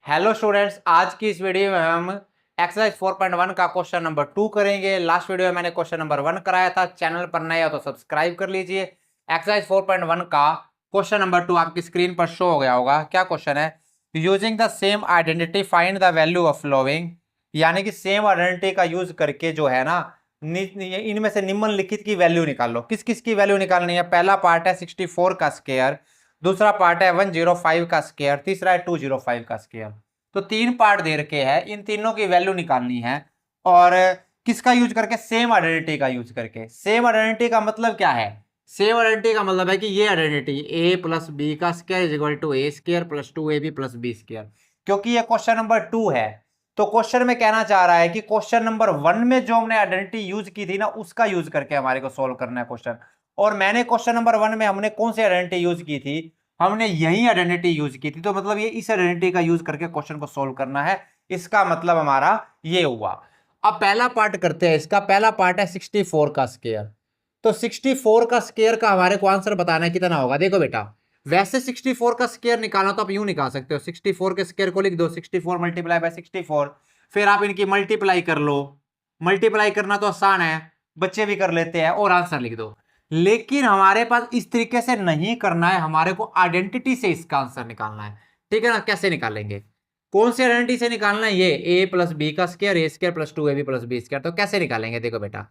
Hello students, आज की इस वीडियो में हम एक्सरसाइज 4.1 का क्वेश्चन नंबर 2 करेंगे। लास्ट वीडियो में मैंने क्वेश्चन नंबर 1 कराया था। चैनल पर नए हो तो सब्सक्राइब कर लीजिए। एक्सरसाइज 4.1 का क्वेश्चन नंबर 2 आपकी स्क्रीन पर शो हो गया होगा। क्या क्वेश्चन है? Using the same identity find the value of following, यानी कि सेम आइडेंटिटी का यूज करके जो है ना, इनमें से निम्नलिखित की वैल्यू निकाल लो। किस किस की वैल्यू निकालनी है? पहला पार्ट है 64 का स्क्वायर, दूसरा पार्ट है 105 का स्क्वायर, तीसरा है 205 का स्क्वायर। तो तीन पार्ट दे रखे हैं, इन तीनों की वैल्यू निकालनी है। और किसका यूज करके? सेम आइडेंटिटी का यूज करके। सेम आइडेंटिटी का मतलब क्या है? सेम आइडेंटिटी का मतलब है कि ये आइडेंटिटी ए प्लस बी का square is equal to a square plus 2ab plus B square. क्योंकि ये क्वेश्चन नंबर 2 है, तो क्वेश्चन में कहना चाह रहा है कि क्वेश्चन नंबर 1 में जो हमने आइडेंटिटी यूज की थी ना, उसका यूज करके हमारे को सोल्व करना है क्वेश्चन। और मैंने क्वेश्चन नंबर 1 में हमने कौन सी आइडेंटिटी यूज की थी? हमने यही आइडेंटिटी यूज की थी। तो मतलब ये इस आइडेंटिटी का यूज करके क्वेश्चन को सोल्व करना है। इसका मतलब हमारा ये हुआ। अब पहला पार्ट करते हैं। इसका पहला पार्ट है 64 का स्क्वायर। तो 64 का स्क्वायर का हमारे को आंसर बताना है कितना होगा। देखो बेटा, वैसे 64 का स्क्वायर निकालना तो आप यूं निकाल सकते हो। 64 के स्क्वायर को लिख दो 64 मल्टीप्लाई बाय 64, फिर आप इनकी मल्टीप्लाई कर लो। मल्टीप्लाई करना तो आसान है, बच्चे भी कर लेते हैं, और आंसर लिख दो। लेकिन हमारे पास इस तरीके से नहीं करना है, हमारे को आइडेंटिटी से इसका आंसर निकालना है। ठीक है ना? कैसे निकालेंगे? कौन सी आइडेंटिटी से निकालना है? ये ए प्लस बी का square, A square plus 2ab plus B square. तो कैसे निकालेंगे? देखो बेटा,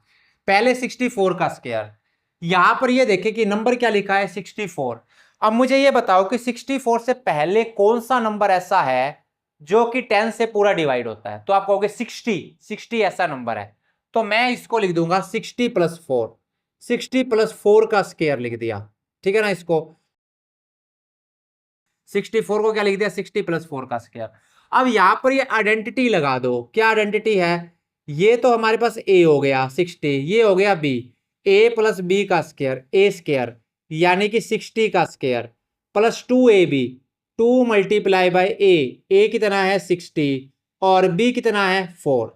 पहले 64 का स्क्वायर, यहां पर ये देखें कि नंबर क्या लिखा है 64। अब मुझे ये बताओ कि 64 से पहले कौन सा नंबर ऐसा है जो कि 10 से पूरा डिवाइड होता है? तो आप कहोगे 60 ऐसा नंबर है। तो मैं इसको लिख दूंगा 60 प्लस 4। 60 प्लस 4 का स्क्वायर लिख दिया। ठीक है ना? इसको 64 को क्या लिख दिया? 60 प्लस 4 का स्क्वायर। अब यहां पर ये आइडेंटिटी लगा दो। क्या आइडेंटिटी है? ये तो हमारे पास ए हो गया 60, ये हो गया बी। ए प्लस बी का स्क्वायर, ए स्क्वायर यानी कि 60 का square plus 2ab, 2 multiply by A कितना है 60 और बी कितना है 4।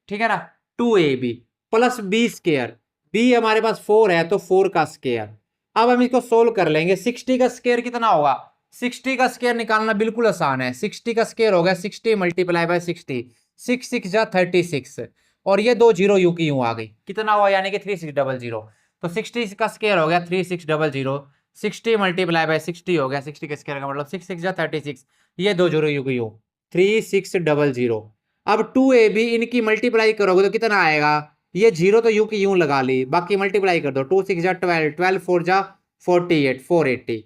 ठीक है ना? 2ab plus B square, B हमारे पास 4 है तो 4 का स्क्वायर। अब हम इसको सोल्व कर लेंगे। 60 का स्क्वायर कितना होगा? 60 का स्क्वायर निकालना बिल्कुल आसान है। 60 का स्क्वायर हो गया 60 मल्टीप्लाई बाय 60, 6 6 जा 36, और ये दो जीरो यू की यूं आ गई। कितना हुआ? यानी कि 3600। तो 60 का स्क्वायर हो गया 3600, 60 मल्टीप्लाई बाय 60 हो गया, 60 का स्क्वायर का मतलब 6 6 जा 36, ये दो जीरो यू की यूं 3600। अब 2ab इनकी मल्टीप्लाई करोगे तो कितना आएगा? ये जीरो तो यू की यूं लगा ली, बाकी मल्टीप्लाई कर दो। 2 6 जा 12, 12 4 जा 48, 480।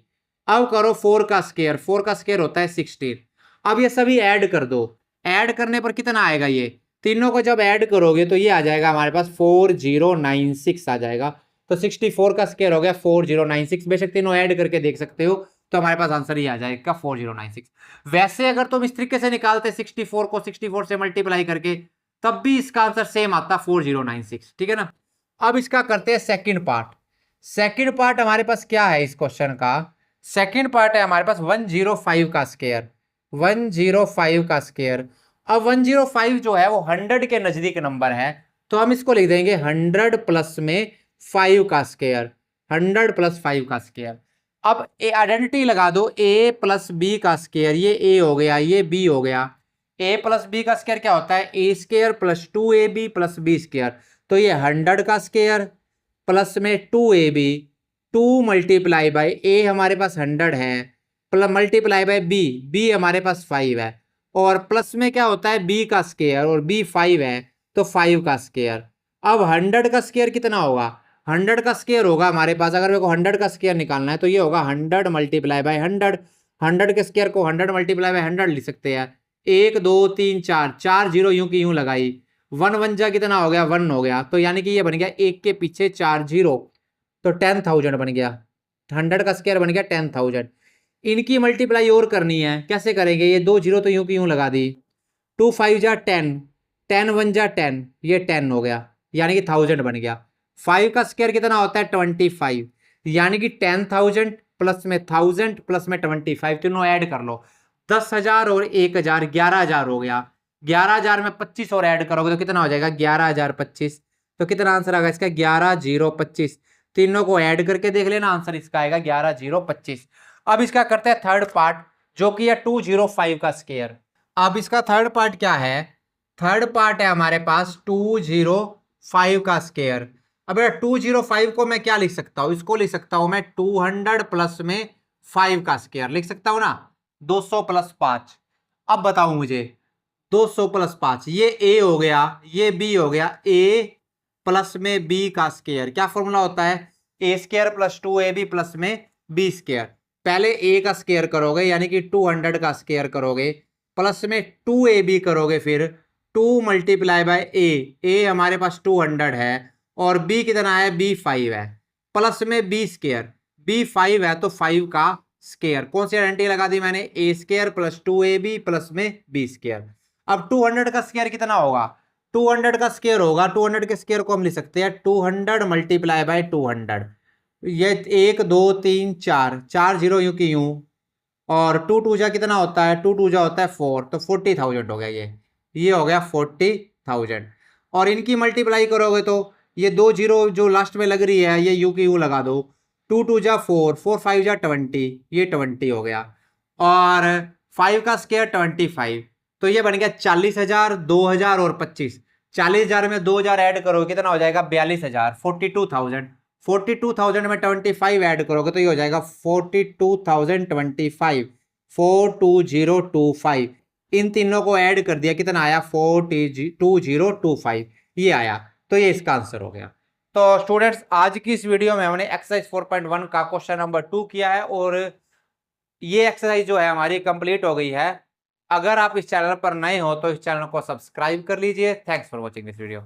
अब करो 4 का स्क्वायर, 4 का स्क्वायर होता है 16। अब ये सभी ऐड कर दो। ऐड करने पर कितना आएगा? ये तीनों को जब ऐड करोगे तो ये आ जाएगा हमारे पास 4096 आ जाएगा। तो 64 का स्क्वायर हो गया 4096। बेशक तीनों ऐड करके देख सकते हो, तो हमारे पास आंसर ये आ जाएगा 4096। वैसे अगर तुम इस तरीके से निकालते 64 को 64 से मल्टीप्लाई करके, तब भी इसका आंसर सेम आता 4096। ठीक है ना? अब इसका करते हैं सेकंड पार्ट। सेकंड पार्ट हमारे पास क्या है इस क्वेश्चन का? सेकंड पार्ट है हमारे पास 105 का स्क्वायर, 105 का स्क्वायर। अब 105 जो है वो 100 के नजदीक नंबर है, तो हम इसको लिख देंगे 100 प्लस में 5 का स्क्वायर, 100 प्लस 5 का स्क्वायर। अब ए आइडेंटिटी लगा दो, ए प्लस बी का स्क्वायर, ये ए हो गया, ये बी हो गया। ए प्लस बी का स्क्वायर क्या होता है? A square plus 2ab plus B square. तो ये 100 का स्क्वायर प्लस में 2ab, 2 मल्टीप्लाई बाय ए हमारे पास 100 है, plus multiply by b, b हमारे पास 5 है, और प्लस में क्या होता है? बी का स्क्वायर, और बी 5 है तो 5 का स्क्वायर। अब 100 का स्क्वायर कितना होगा? 100 का स्क्वायर होगा हमारे पास, अगर मेरे को 100 का स्क्वायर निकालना है तो ये होगा 100 मल्टीप्लाई बाय 100। 100 के स्क्वायर को 100 मल्टीप्लाई बाय 100 लिख सकते हैं। 1 2 3 4, 4 जीरो यूं की यूं लगाई, 1 1 जा कितना हो गया? 1 हो गया। तो यानी कि ये बन गया एक के पीछे 4 जीरो, तो 10,000 बन गया। 100 का स्क्वायर बन गया 10,000। इनकी मल्टीप्लाई और करनी है, कैसे करेंगे? ये दो जीरो तो यूं की यूं लगा दी, 2 5 जा 10, 10 1 जा 10, ये 10 हो गया, यानी कि 1000 बन गया। 5 का स्क्वायर कितना होता है? 25, यानी कि 10,000 प्लस में 1000 प्लस में 25, तीनों ऐड कर लो। 10,000 और 1,000, 11,000 हो गया। 11,000 में 25 और ऐड करोगे तो कितना हो जाएगा? 11,025। तो कितना आंसर आएगा इसका? 11,025। तीनों को ऐड करके देख लेना, आंसर इसका आएगा 11,025। अब इसका करते हैं थर्ड पार्ट, जो कि है 205 का स्क्वायर। अब इसका थर्ड पार्ट क्या है, थर्ड पार्ट है हमारे पास 205 का स्क्वायर। अब 205 को मैं क्या लिख सकता हूं, इसको लिख सकता हूं मैं 200 प्लस में 5 का स्क्वायर लिख सकता हूं ना, 200 प्लस 5। अब बताओ मुझे 200 प्लस 5, ये ए हो गया, ये बी हो गया, ए प्लस में बी का स्क्वायर, क्या फॉर्मूला होता है, A square plus 2ab plus में बी स्क्वायर। पहले ए का स्क्वायर करोगे यानी कि 200 का स्क्वायर करोगे, प्लस में 2ab करोगे, फिर 2 मल्टीप्लाई बाय ए हमारे पास 200 है और बी कितना है, बी 5 है, प्लस में बी स्क्वायर, बी 5 है तो 5 का स्क्वायर, कौन सी आइडेंटिटी लगा दी मैंने, ए स्क्वायर प्लस 2ab प्लस में बी स्क्वायर। अब 200 का स्क्वायर कितना होगा, 200 का स्क्वायर होगा, 200 के स्क्वायर को हम लिख सकते हैं 200 मल्टीप्लाई बाय 200, ये 1 2 3 4 4 जीरो यूं की यूं, और 2 2 जा कितना होता है, 2 2 जा होता है 4, तो 40,000 हो गया, ये हो गया 40,000। और इनकी मल्टीप्लाई करोगे तो ये 2 जीरो जो लास्ट में लग रही है ये यू की यू लगा दो, 2 2 जा 4 4 5 जा 20, ये 20 हो गया, और 5 का स्क्वायर 25, तो ये बन गया 40,000, 2,000 और 25। 40,000 में 2,000 ऐड करो कितना हो जाएगा, 42,000, 42,000। 42,000 में 25 ऐड करोगे तो ये हो जाएगा 42,025, 42025। इन तीनों को ऐड कर दिया कितना आया, 42025, ये आया, तो ये इसका आंसर हो गया। तो स्टूडेंट्स आज की इस वीडियो में हमने एक्सरसाइज 4.1 का क्वेश्चन नंबर 2 किया है और ये एक्सरसाइज जो है हमारी कंप्लीट हो गई है। अगर आप इस चैनल पर नए हो तो इस चैनल को सब्सक्राइब कर लीजिए। Thanks for watching this video.